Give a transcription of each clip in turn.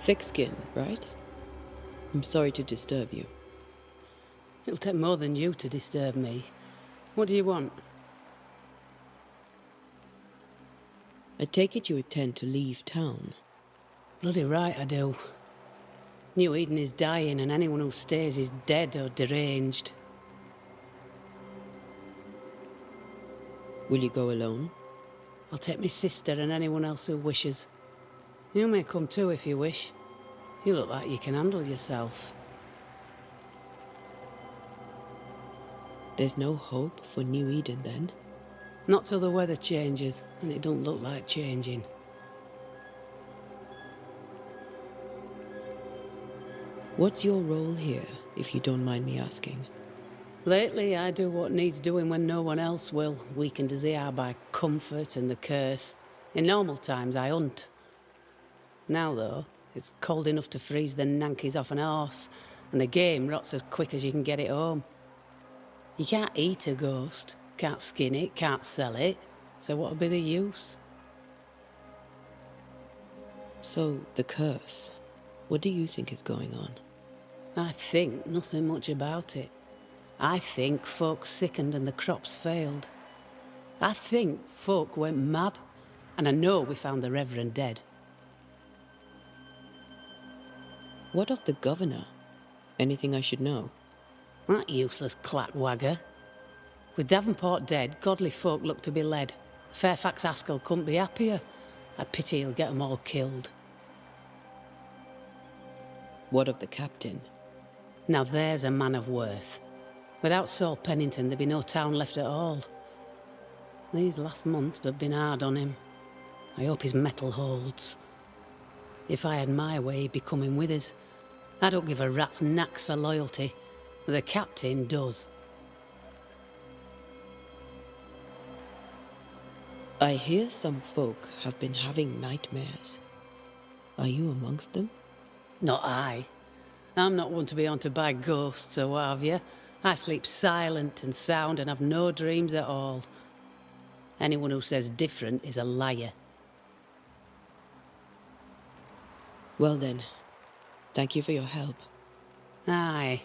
Thick skin, right? I'm sorry to disturb you. It'll take more than you to disturb me. What do you want? I take it you intend to leave town. Bloody right I do. New Eden is dying, and anyone who stays is dead or deranged. Will you go alone? I'll take my sister and anyone else who wishes. You may come too if you wish. You look like you can handle yourself. There's no hope for New Eden then? Not till the weather changes, and it don't look like changing. What's your role here, if you don't mind me asking? Lately, I do what needs doing when no one else will, weakened as they are by comfort and the curse. In normal times, I hunt. Now, though, it's cold enough to freeze the nankies off an horse, and the game rots as quick as you can get it home. You can't eat a ghost, can't skin it, can't sell it, so what would be the use? So, the curse. What do you think is going on? I think nothing much about it. I think folk sickened and the crops failed. I think folk went mad, and I know we found the Reverend dead. What of the governor? Anything I should know? That useless clackwagger. With Davenport dead, godly folk look to be led. Fairfax Askell couldn't be happier. I pity he'll get 'em all killed. What of the captain? Now there's a man of worth. Without Saul Pennington, there'd be no town left at all. These last months have been hard on him. I hope his mettle holds. If I had my way, he'd be coming with us. I don't give a rat's knacks for loyalty, but the captain does. I hear some folk have been having nightmares. Are you amongst them? Not I. I'm not one to be haunted by ghosts, or what have you. I sleep silent and sound and have no dreams at all. Anyone who says different is a liar. Well then, thank you for your help. Aye.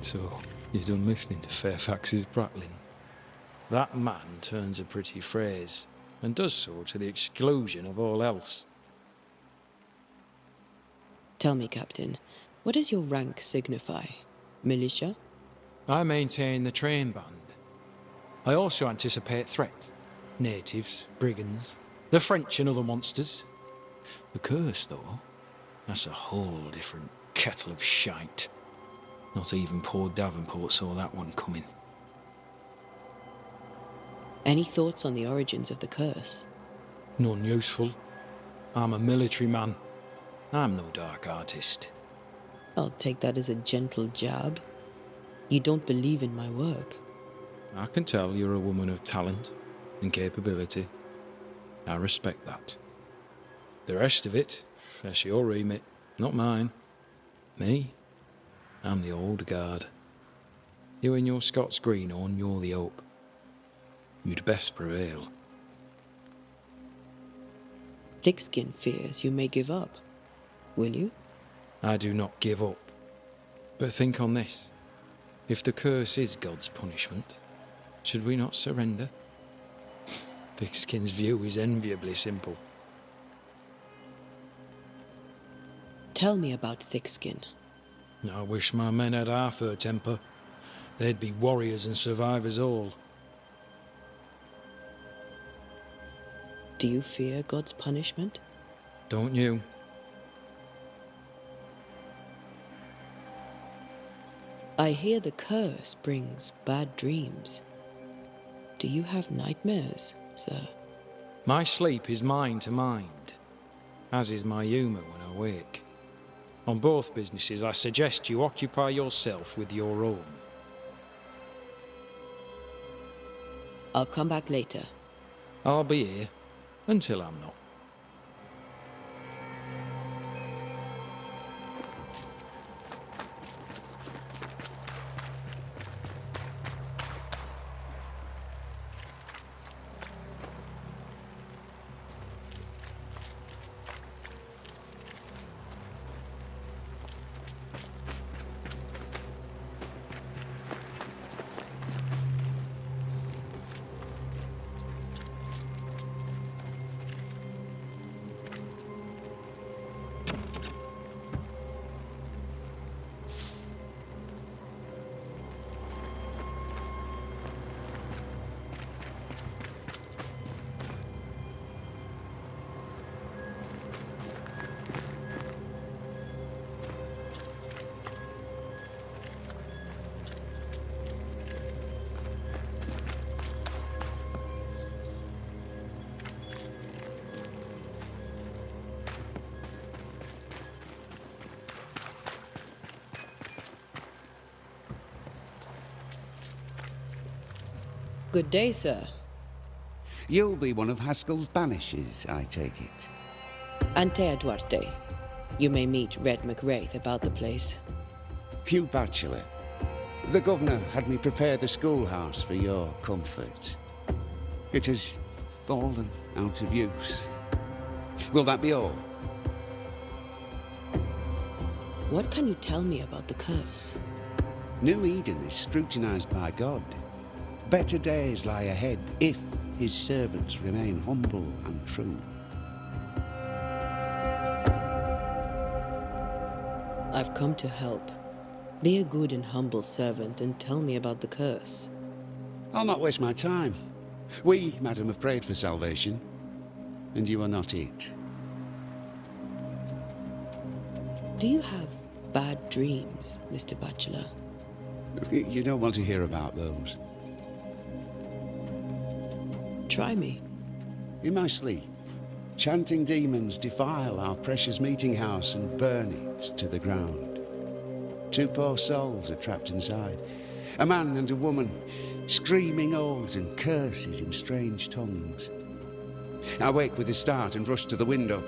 So, you're done listening to Fairfax's prattling. That man turns a pretty phrase, and does so to the exclusion of all else. Tell me, Captain, what does your rank signify? Militia? I maintain the train band. I also anticipate threat. Natives, brigands, the French and other monsters. The curse, though, that's a whole different kettle of shite. Not even poor Davenport saw that one coming. Any thoughts on the origins of the curse? None useful. I'm a military man. I'm no dark artist. I'll take that as a gentle jab. You don't believe in my work. I can tell you're a woman of talent and capability. I respect that. The rest of it, that's your remit, not mine. Me? I'm the old guard. You and your Scots greenhorn, you're the hope. You'd best prevail. Thick-skin fears you may give up. Will you? I do not give up. But think on this. If the curse is God's punishment, should we not surrender? Thick-skin's view is enviably simple. Tell me about Thick-skin. I wish my men had half her temper. They'd be warriors and survivors all. Do you fear God's punishment? Don't you? I hear the curse brings bad dreams. Do you have nightmares, sir? My sleep is mind to mind, as is my humour when I wake. On both businesses, I suggest you occupy yourself with your own. I'll come back later. I'll be here until I'm not. Good day, sir. You'll be one of Haskell's Banishers, I take it. Antea Duarte. You may meet Red McWraith about the place. Hugh Bachelor. The governor had me prepare the schoolhouse for your comfort. It has fallen out of use. Will that be all? What can you tell me about the curse? New Eden is scrutinized by God. Better days lie ahead if his servants remain humble and true. I've come to help. Be a good and humble servant and tell me about the curse. I'll not waste my time. We, madam, have prayed for salvation, and you are not it. Do you have bad dreams, Mr. Bachelor? You don't want to hear about those. Try me. In my sleep, chanting demons defile our precious meeting house and burn it to the ground. 2 poor souls are trapped inside. A man and a woman, screaming oaths and curses in strange tongues. I wake with a start and rush to the window.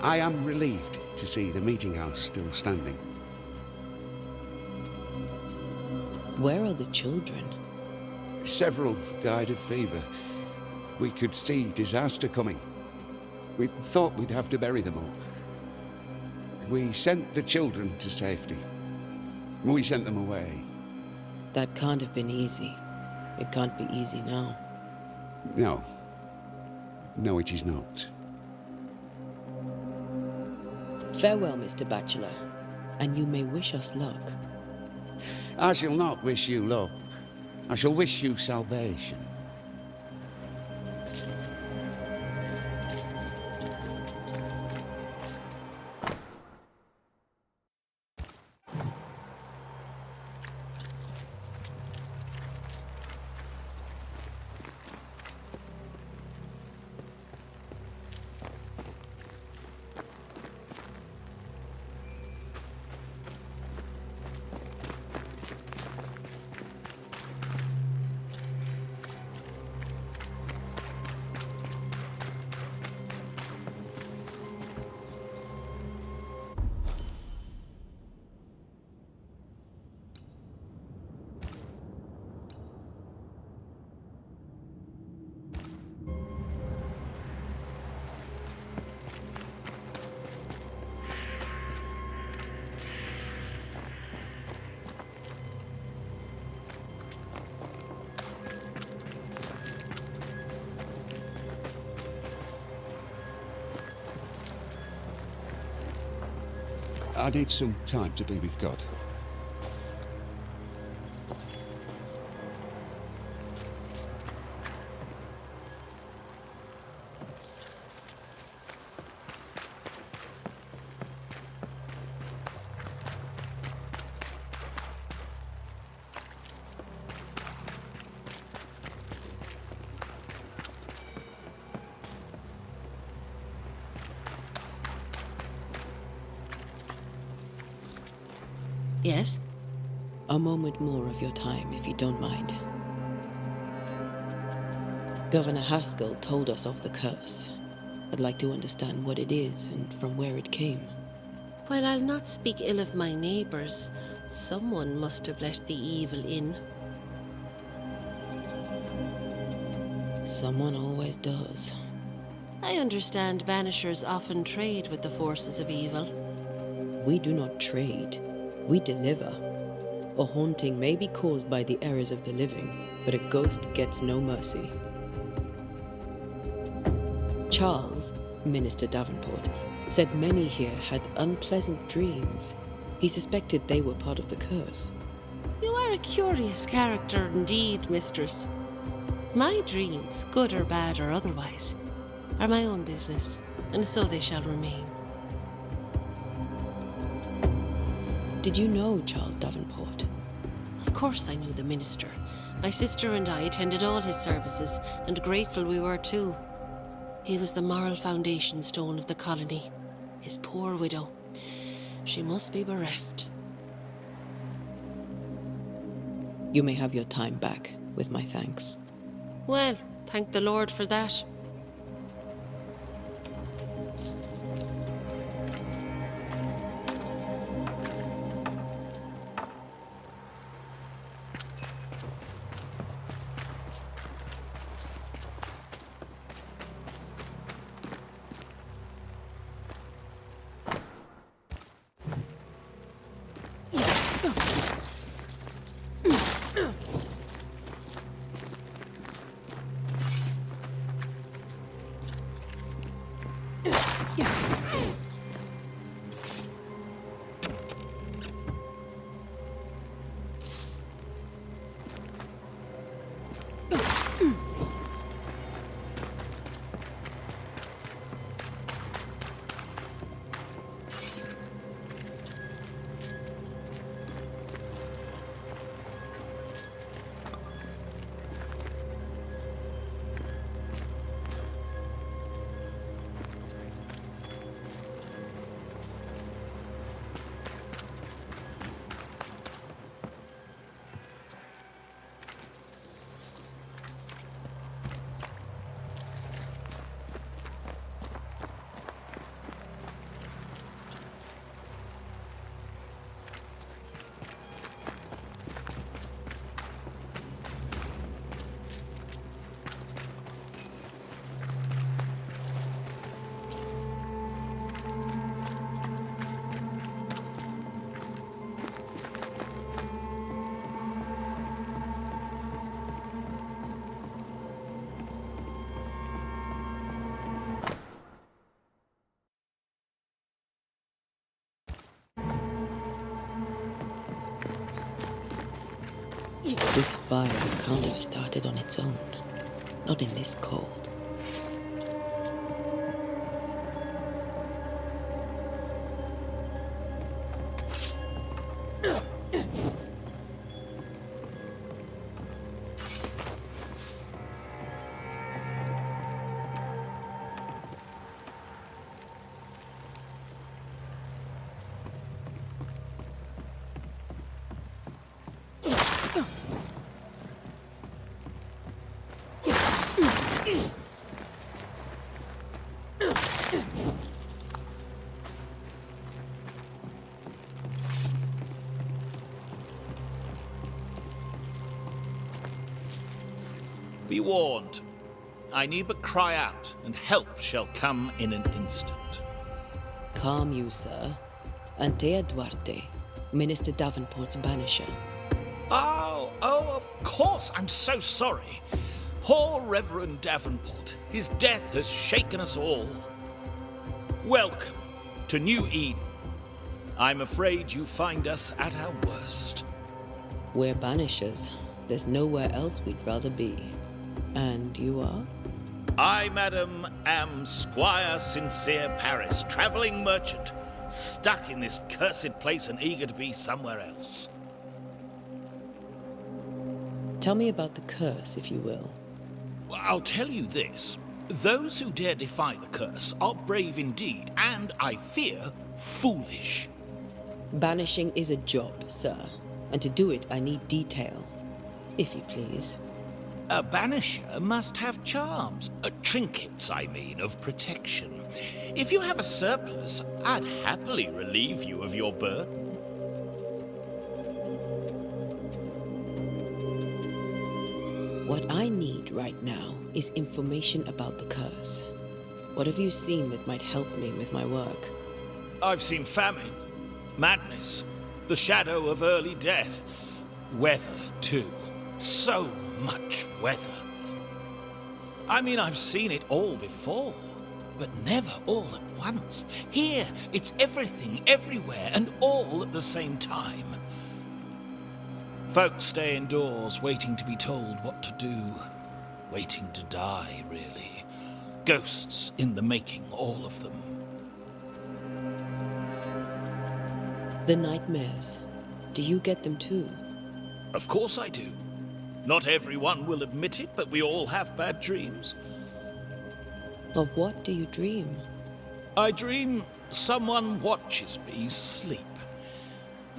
I am relieved to see the meeting house still standing. Where are the children? Several died of fever. We could see disaster coming. We thought we'd have to bury them all. We sent the children to safety. We sent them away. That can't have been easy. It can't be easy now. No. No, it is not. Farewell, Mr. Bachelor, and you may wish us luck. I shall not wish you luck. I shall wish you salvation. I need some time to be with God. Yes? A moment more of your time, if you don't mind. Governor Haskell told us of the curse. I'd like to understand what it is and from where it came. Well, I'll not speak ill of my neighbours. Someone must have let the evil in. Someone always does. I understand Banishers often trade with the forces of evil. We do not trade. We deliver. A haunting may be caused by the errors of the living, but a ghost gets no mercy. Charles, Minister Davenport, said many here had unpleasant dreams. He suspected they were part of the curse. You are a curious character indeed, mistress. My dreams, good or bad or otherwise, are my own business, and so they shall remain. Did you know Charles Davenport? Of course I knew the minister. My sister and I attended all his services, and grateful we were too. He was the moral foundation stone of the colony. His poor widow. She must be bereft. You may have your time back, with my thanks. Well, thank the Lord for that. This fire can't have started on its own. Not in this cold. Be warned. I need but cry out, and help shall come in an instant. Calm you, sir. Antea Duarte, Minister Davenport's banisher. Oh, of course. I'm so sorry. Poor Reverend Davenport. His death has shaken us all. Welcome to New Eden. I'm afraid you find us at our worst. We're banishers. There's nowhere else we'd rather be. And you are? I, madam, am Squire Sincere Paris, travelling merchant, stuck in this cursed place and eager to be somewhere else. Tell me about the curse, if you will. Well, I'll tell you this. Those who dare defy the curse are brave indeed, and, I fear, foolish. Banishing is a job, sir, and to do it I need detail. If you please. A banisher must have charms. Trinkets, I mean, of protection. If you have a surplus, I'd happily relieve you of your burden. What I need right now is information about the curse. What have you seen that might help me with my work? I've seen famine, madness, the shadow of early death, weather, too. So much weather. I mean, I've seen it all before, but never all at once. Here, it's everything, everywhere, and all at the same time. Folks stay indoors, waiting to be told what to do. Waiting to die, really. Ghosts in the making, all of them. The nightmares. Do you get them too? Of course I do. Not everyone will admit it, but we all have bad dreams. Of what do you dream? I dream someone watches me sleep.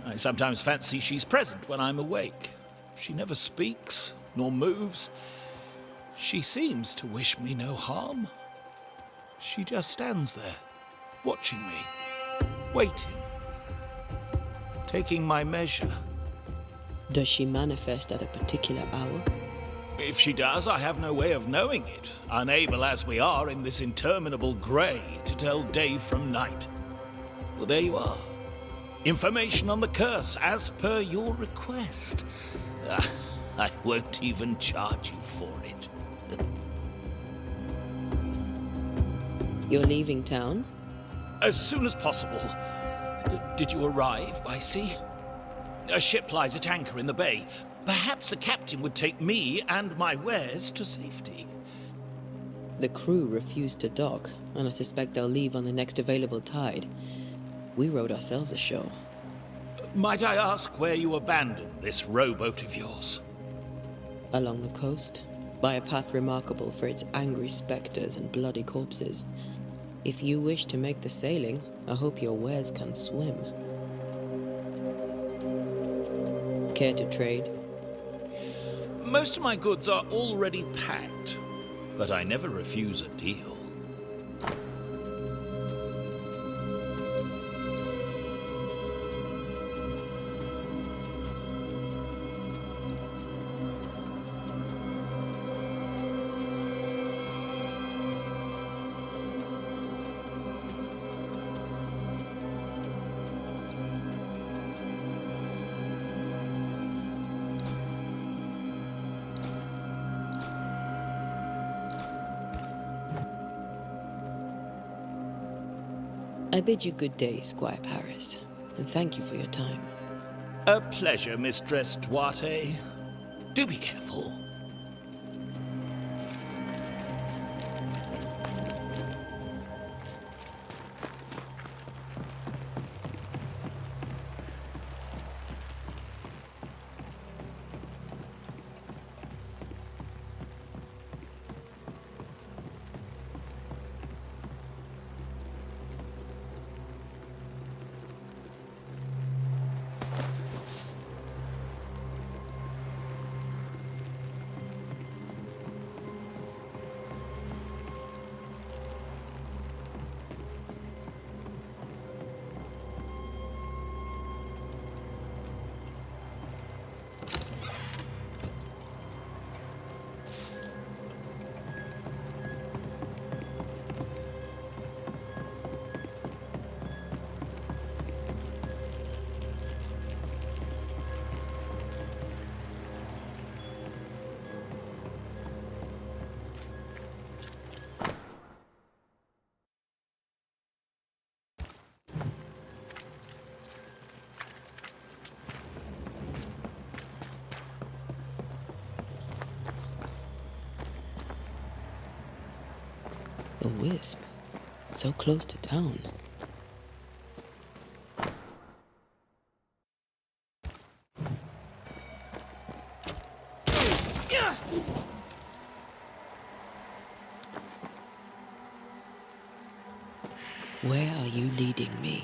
I sometimes fancy she's present when I'm awake. She never speaks, nor moves. She seems to wish me no harm. She just stands there, watching me, waiting, taking my measure. Does she manifest at a particular hour? If she does, I have no way of knowing it, unable as we are in this interminable grey to tell day from night. Well, there you are. Information on the curse, as per your request. I won't even charge you for it. You're leaving town? As soon as possible. Did you arrive by sea? A ship lies at anchor in the bay. Perhaps a captain would take me and my wares to safety. The crew refused to dock, and I suspect they'll leave on the next available tide. We rode ourselves ashore. Might I ask where you abandoned this rowboat of yours? Along the coast, by a path remarkable for its angry specters and bloody corpses. If you wish to make the sailing, I hope your wares can swim. Care to trade? Most of my goods are already packed, but I never refuse a deal. I bid you good day, Squire Paris, and thank you for your time. A pleasure, Mistress Duarte. Do be careful. A wisp, so close to town. Where are you leading me?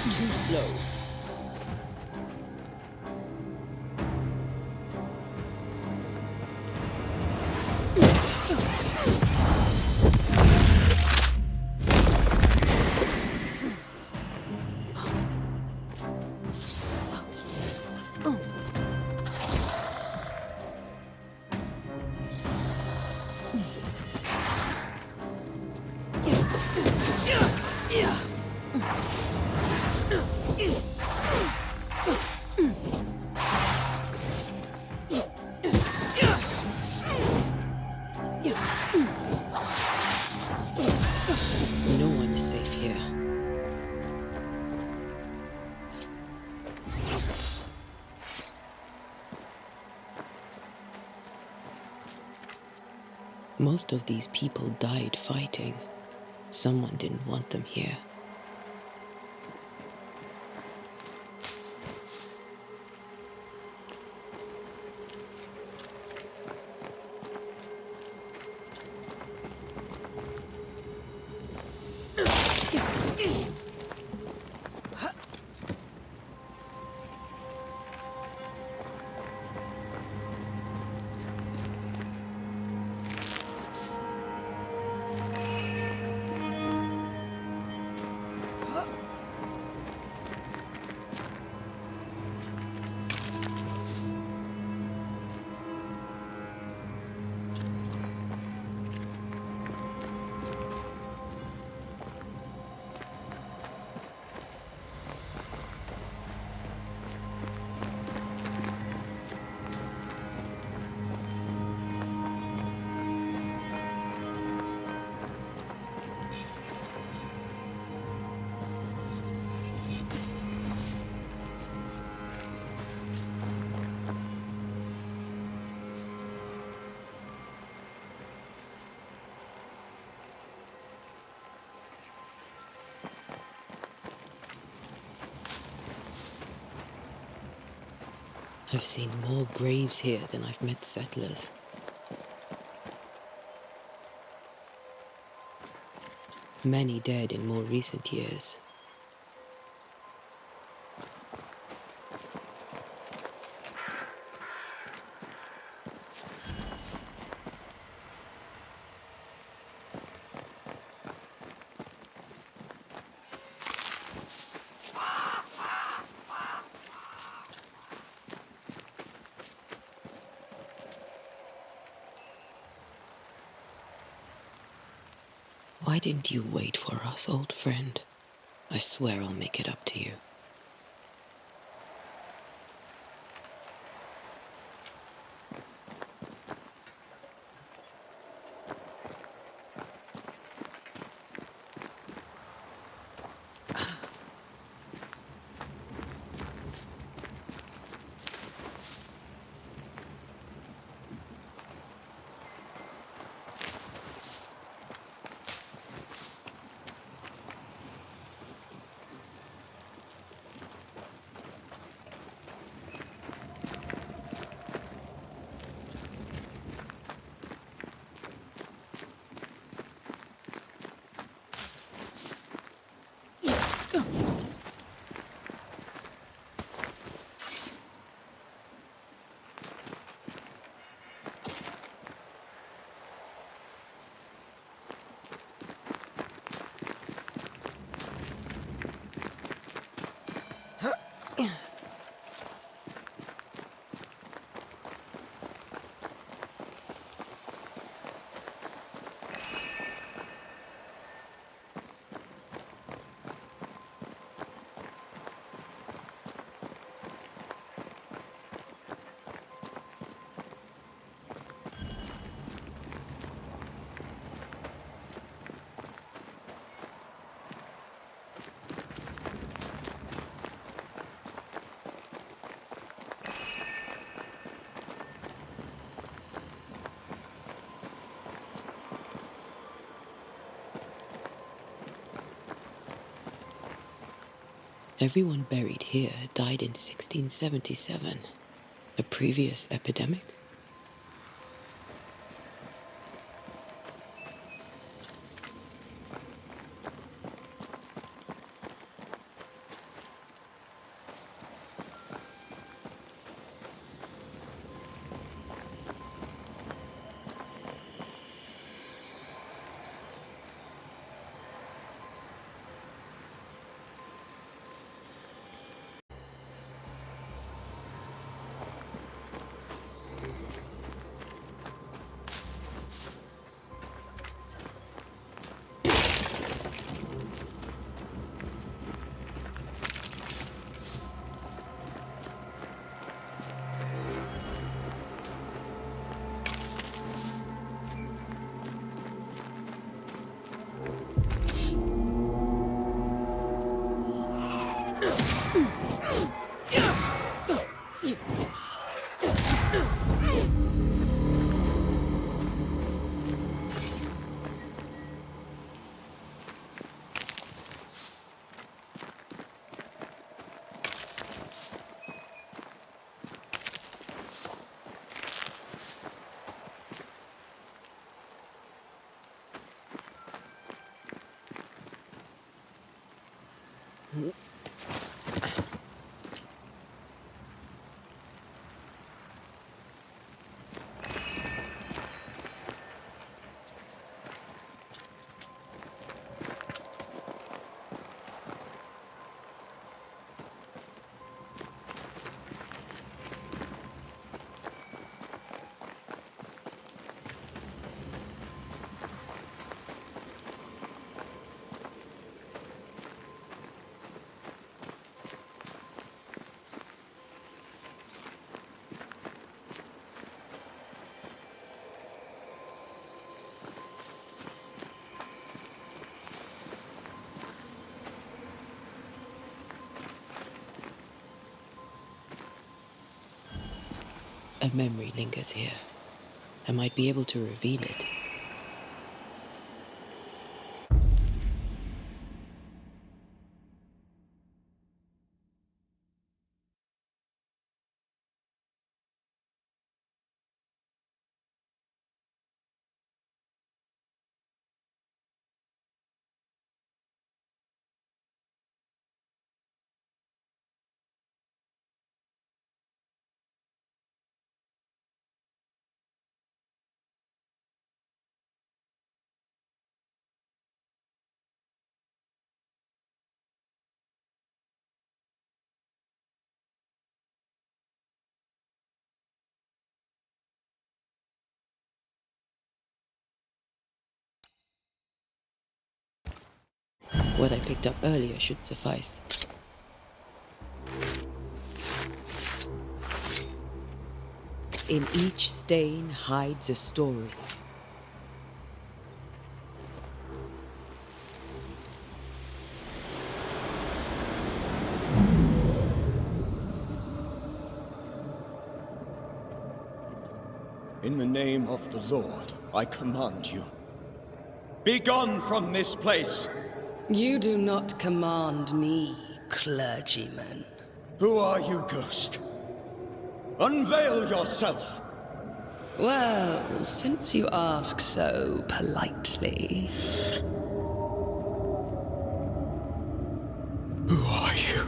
Too slow. No one is safe here. Most of these people died fighting. Someone didn't want them here. I've seen more graves here than I've met settlers. Many dead in more recent years. Why didn't you wait for us, old friend? I swear I'll make it up to you. Everyone buried here died in 1677. A previous epidemic? A memory lingers here. I might be able to reveal it. What I picked up earlier should suffice. In each stain hides a story. In the name of the Lord, I command you. Be gone from this place! You do not command me, clergyman. Who are you, ghost? Unveil yourself! Well, since you ask so politely... Who are you?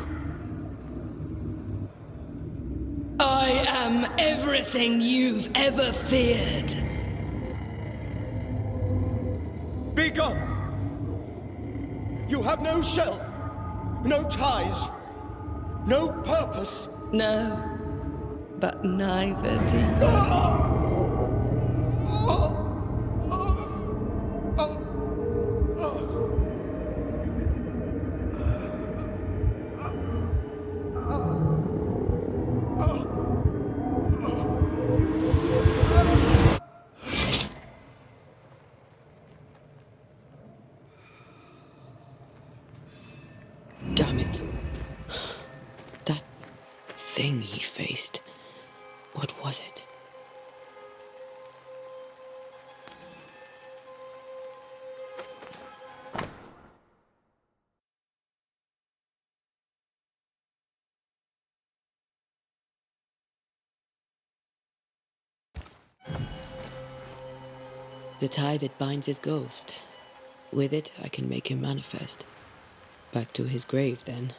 I am everything you've ever feared. Be gone! You have no shell, no ties, no purpose. No, but neither do you. Damn it. That thing he faced. What was it? The tie that binds his ghost. With it, I can make him manifest. Back to his grave, then.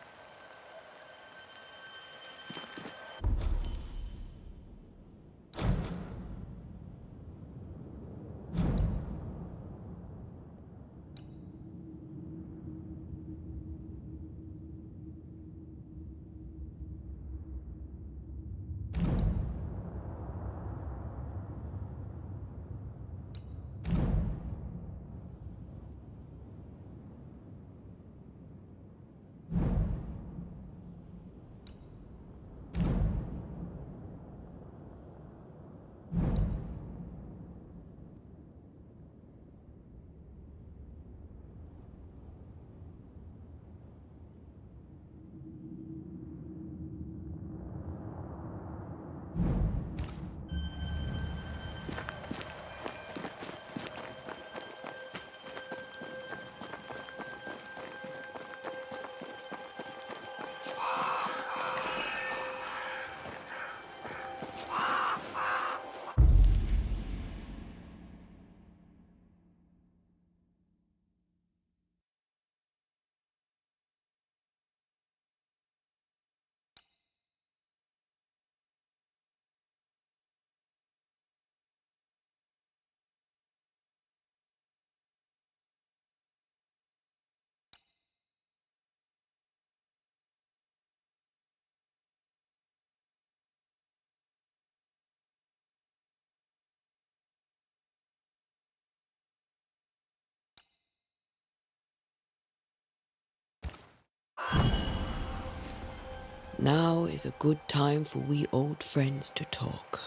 Now is a good time for we old friends to talk.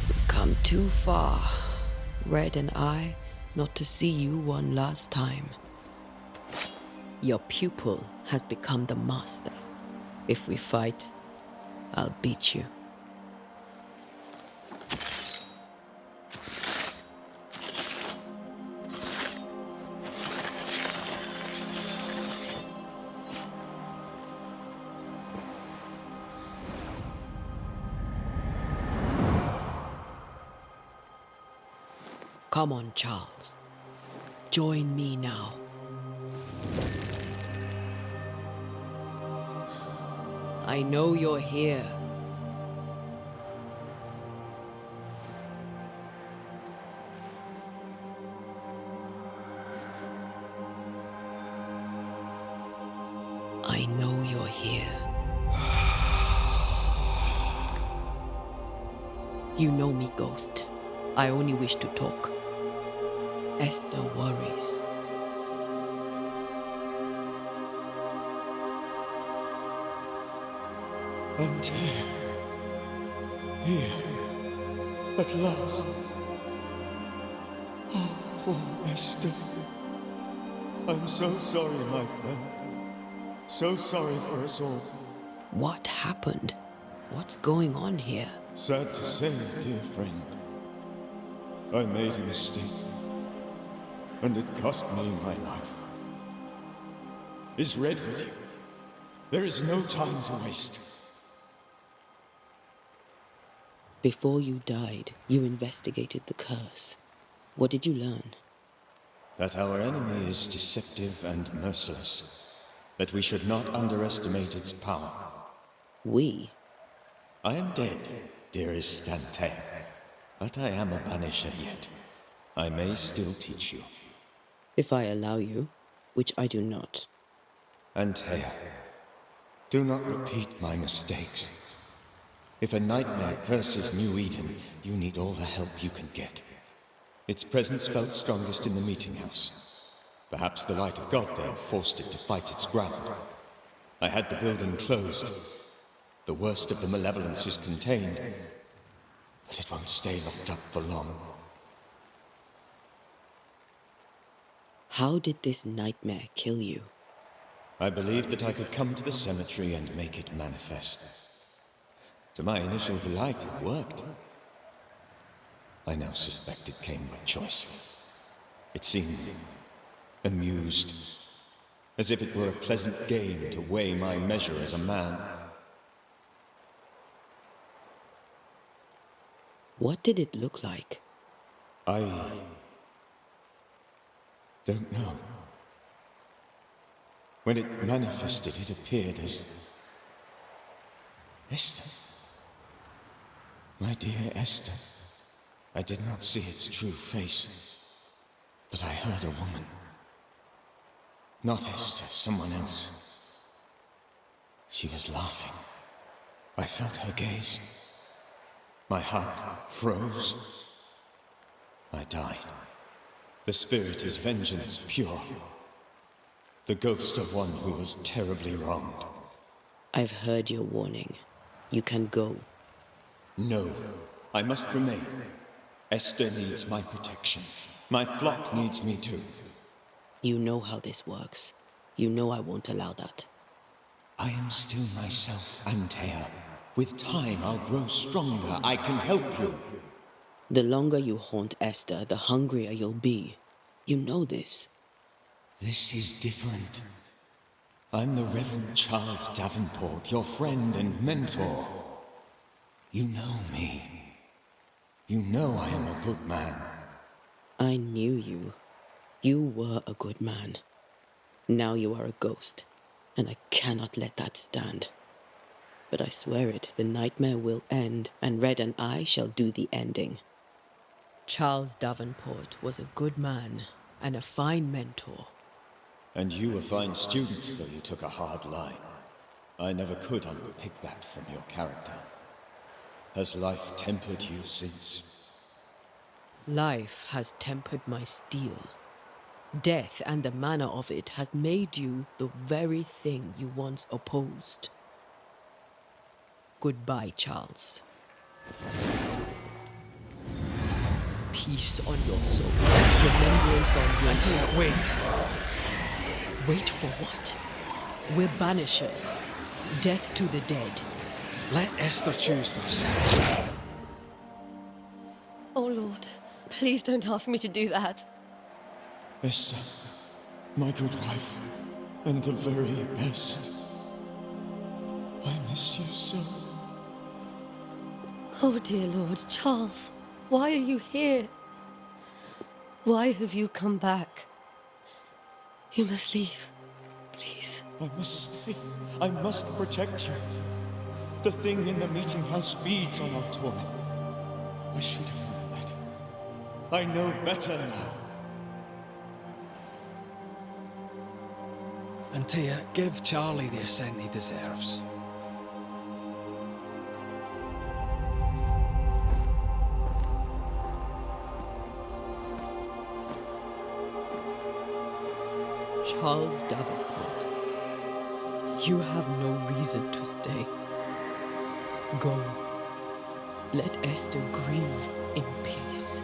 We've come too far, Red and I, not to see you one last time. Your pupil has become the master. If we fight, I'll beat you. Come on, Charles. Join me now. I know you're here. I know you're here. You know me, Ghost. I only wish to talk. Esther worries. Antea. Here. At last. Oh, poor Esther. I'm so sorry, my friend. So sorry for us all. What happened? What's going on here? Sad to say, dear friend. I made a mistake. And it cost me my life. Is Red with you? There is no time to waste. Before you died, you investigated the curse. What did you learn? That our enemy is deceptive and merciless. That we should not underestimate its power. We? I am dead, dearest Antea. But I am a Banisher yet. I may still teach you. If I allow you, which I do not. Antea, do not repeat my mistakes. If a nightmare curses New Eden, you need all the help you can get. Its presence felt strongest in the meeting house. Perhaps the light of God there forced it to fight its ground. I had the building closed. The worst of the malevolence is contained, but it won't stay locked up for long. How did this nightmare kill you? I believed that I could come to the cemetery and make it manifest. To my initial delight, it worked. I now suspect it came by choice. It seemed amused, as if it were a pleasant game to weigh my measure as a man. What did it look like? I don't know. When it manifested, it appeared as Esther. My dear Esther. I did not see its true face, but I heard a woman. Not Esther, someone else. She was laughing. I felt her gaze. My heart froze. I died. The spirit is vengeance pure. The ghost of one who was terribly wronged. I've heard your warning. You can go. No, I must remain. Esther needs my protection. My flock needs me too. You know how this works. You know I won't allow that. I am still myself, Antea. With time, I'll grow stronger. I can help you. The longer you haunt Esther, the hungrier you'll be. You know this. This is different. I'm the Reverend Charles Davenport, your friend and mentor. You know me. You know I am a good man. I knew you. You were a good man. Now you are a ghost, and I cannot let that stand. But I swear it, the nightmare will end, and Red and I shall do the ending. Charles Davenport was a good man and a fine mentor. And you a fine student, though you took a hard line. I never could unpick that from your character. Has life tempered you since? Life has tempered my steel. Death and the manner of it has made you the very thing you once opposed. Goodbye, Charles. Peace on your soul. Remembrance on your... Antea, wait! Wait for what? We're banishers. Death to the dead. Let Esther choose for herself. Oh, Lord, please don't ask me to do that. Esther, my good wife, and the very best. I miss you so. Oh, dear Lord, Charles, why are you here? Why have you come back? You must leave, please. I must stay. I must protect you. The thing in the meeting house feeds on our torment. I should have known better. I know better now. Antea, give Charlie the ascent he deserves. Charles Davenport, you have no reason to stay. Go. Let Esther grieve in peace.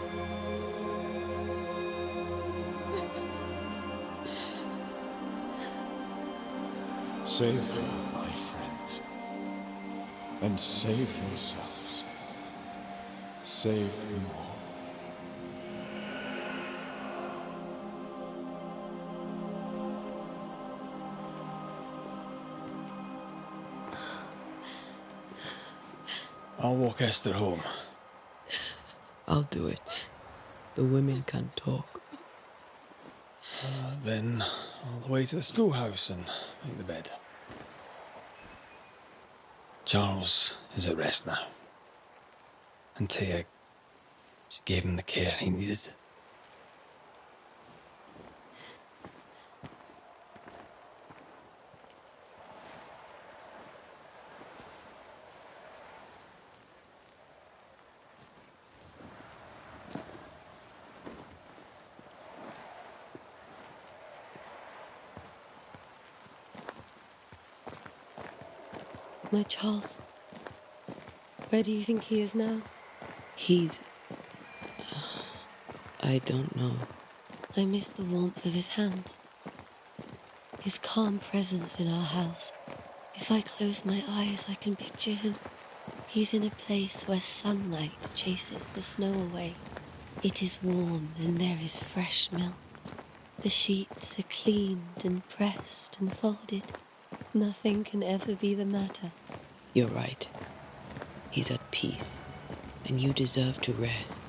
Save her, my friends. And save yourselves. Save them all. I'll walk Esther home. I'll do it. The women can talk. Then all the way to the schoolhouse and make the bed. Charles is at rest now. Antea, she gave him the care he needed. My Charles, where do you think he is now? He's... I don't know. I miss the warmth of his hands, his calm presence in our house. If I close my eyes, I can picture him. He's in a place where sunlight chases the snow away. It is warm and there is fresh milk. The sheets are cleaned and pressed and folded. Nothing can ever be the matter. You're right. He's at peace, and you deserve to rest.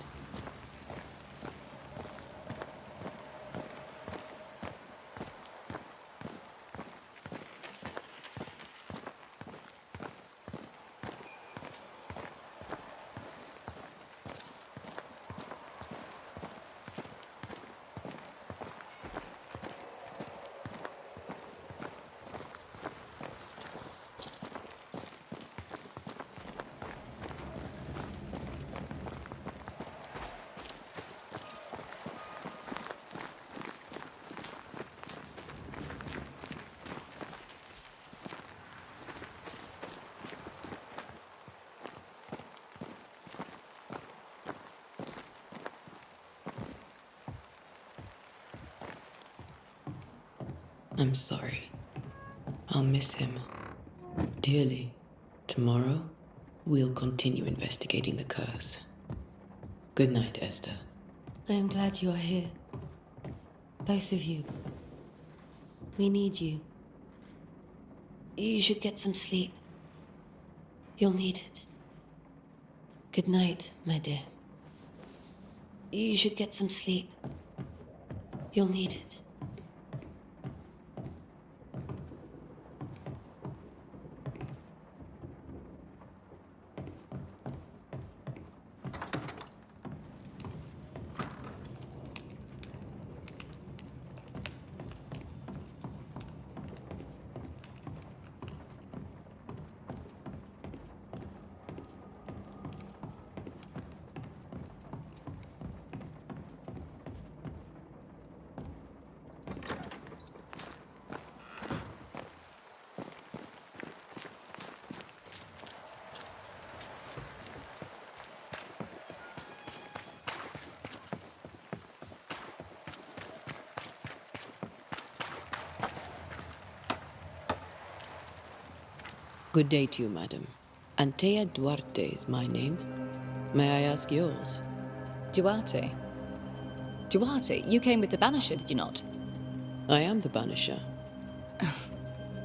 I'm sorry. I'll miss him dearly. Tomorrow, we'll continue investigating the curse. Good night, Esther. I am glad you are here. Both of you. We need you. You should get some sleep. You'll need it. Good night, my dear. You should get some sleep. You'll need it. Good day to you, madam. Antea Duarte is my name. May I ask yours? Duarte? Duarte, you came with the Banisher, did you not? I am the Banisher.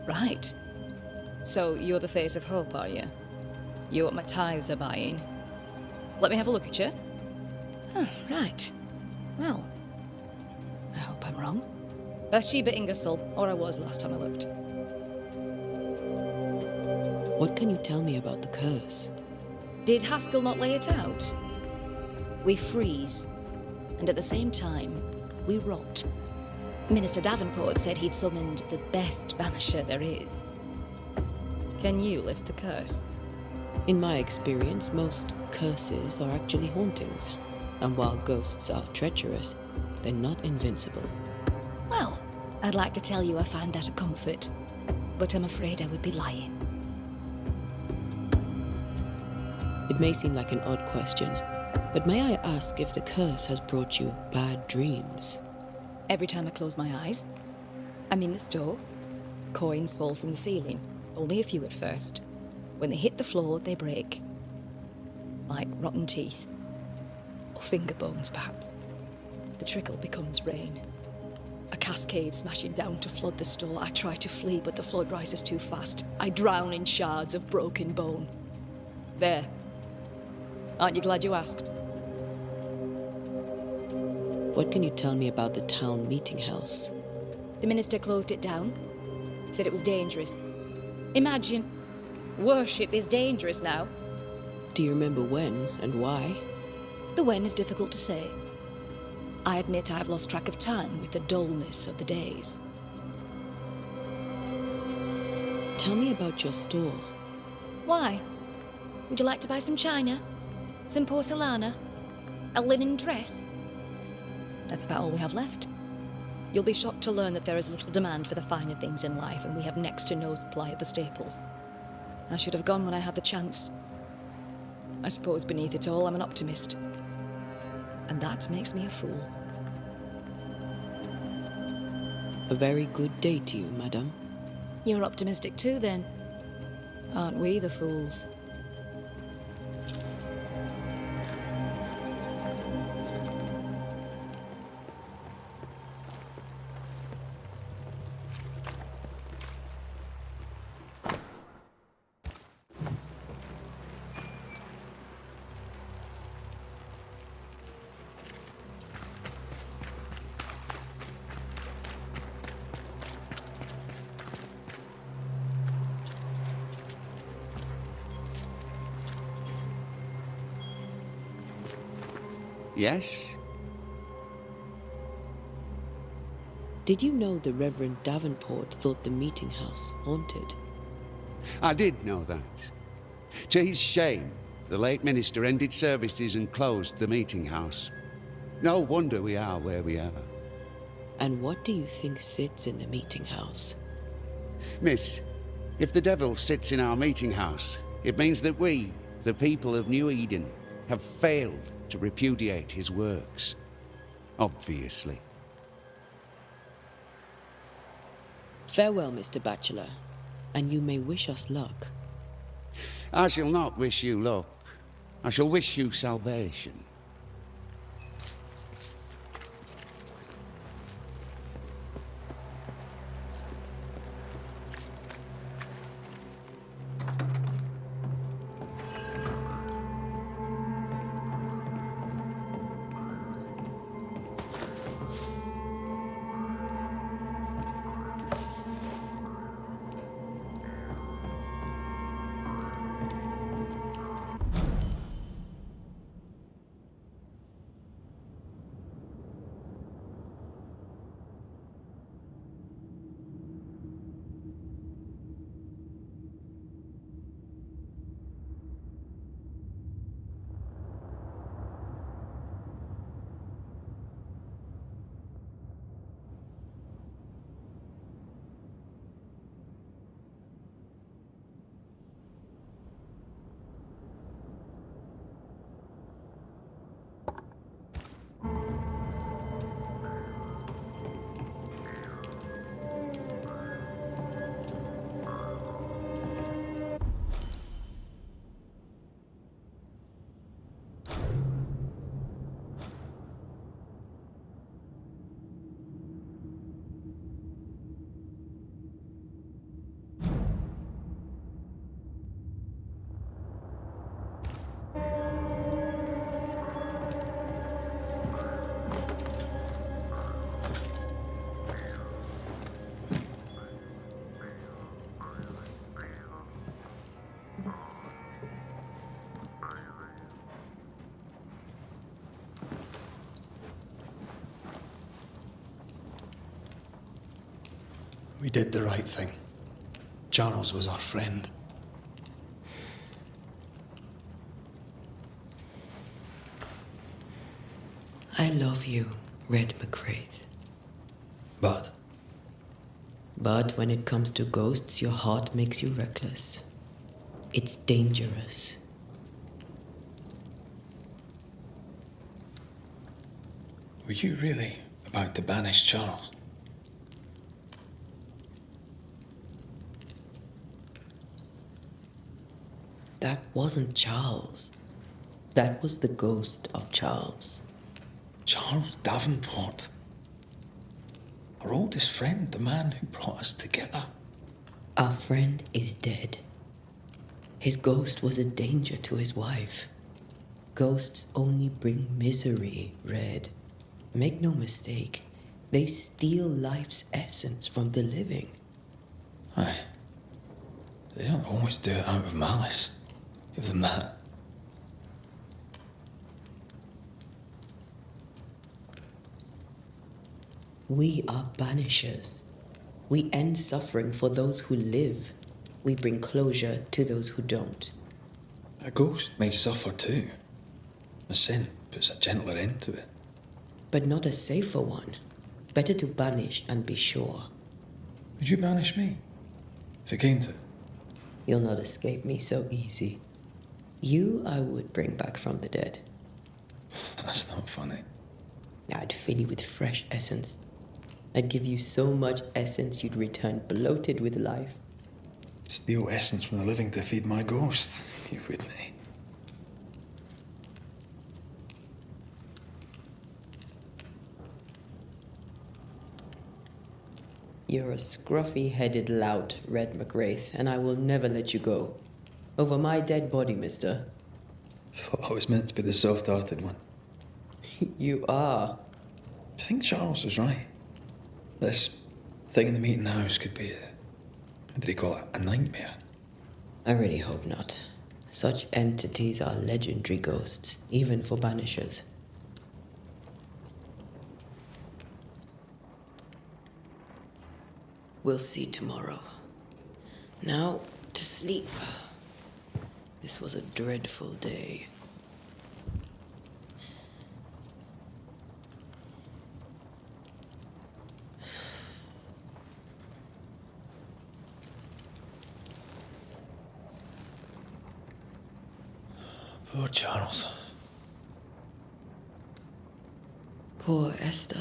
Right. So you're the face of hope, are you? You're what my tithes are buying. Let me have a look at you. Right. Well, I hope I'm wrong. Bathsheba Ingersoll, or I was last time I looked. What can you tell me about the curse? Did Haskell not lay it out? We freeze, and at the same time, we rot. Minister Davenport said he'd summoned the best banisher there is. Can you lift the curse? In my experience, most curses are actually hauntings. And while ghosts are treacherous, they're not invincible. Well, I'd like to tell you I find that a comfort, but I'm afraid I would be lying. It may seem like an odd question, but may I ask if the curse has brought you bad dreams? Every time I close my eyes, I'm in the store. Coins fall from the ceiling, only a few at first. When they hit the floor, they break. Like rotten teeth. Or finger bones, perhaps. The trickle becomes rain. A cascade smashing down to flood the store. I try to flee, but the flood rises too fast. I drown in shards of broken bone. There. Aren't you glad you asked? What can you tell me about the town meeting house? The minister closed it down. Said it was dangerous. Imagine. Worship is dangerous now. Do you remember when and why? The when is difficult to say. I admit I have lost track of time with the dullness of the days. Tell me about your store. Why? Would you like to buy some china? Some porcelana? A linen dress? That's about all we have left. You'll be shocked to learn that there is little demand for the finer things in life, and we have next to no supply of the staples. I should have gone when I had the chance. I suppose beneath it all, I'm an optimist. And that makes me a fool. A very good day to you, madam. You're optimistic too, then. Aren't we the fools? Yes? Did you know the Reverend Davenport thought the meeting house haunted? I did know that. To his shame, the late minister ended services and closed the meeting house. No wonder we are where we are. And what do you think sits in the meeting house? Miss, if the devil sits in our meeting house, it means that we, the people of New Eden, have failed to repudiate his works. Obviously. Farewell, Mr. Bachelor, and you may wish us luck. I shall not wish you luck. I shall wish you salvation. We did the right thing. Charles was our friend. I love you, Red McWraith. But But when it comes to ghosts, your heart makes you reckless. It's dangerous. were you really about to banish Charles? That wasn't Charles. That was the ghost of Charles. Charles Davenport. Our oldest friend, the man who brought us together. Our friend is dead. His ghost was a danger to his wife. Ghosts only bring misery, Red. Make no mistake, they steal life's essence from the living. Aye. They don't always do it out of malice. Give them that. We are banishers. We end suffering for those who live. We bring closure to those who don't. A ghost may suffer too. A sin puts a gentler end to it. But not a safer one. Better to banish and be sure. Would you banish me? If it came to it? You'll not escape me so easy. You I would bring back from the dead. That's not funny. I'd fill you with fresh essence. I'd give you so much essence you'd return bloated with life. Steal essence from the living to feed my ghost. You wouldn't. You're a scruffy-headed lout, Red McWraith, and I will never let you go. Over my dead body, mister. Thought I was meant to be the soft-hearted one. You are. I think Charles was right. This thing in the meeting house could be what did he call it? A nightmare? I really hope not. Such entities are legendary ghosts, even for banishers. We'll see tomorrow. Now, to sleep. This was a dreadful day. Poor Charles. Poor Esther.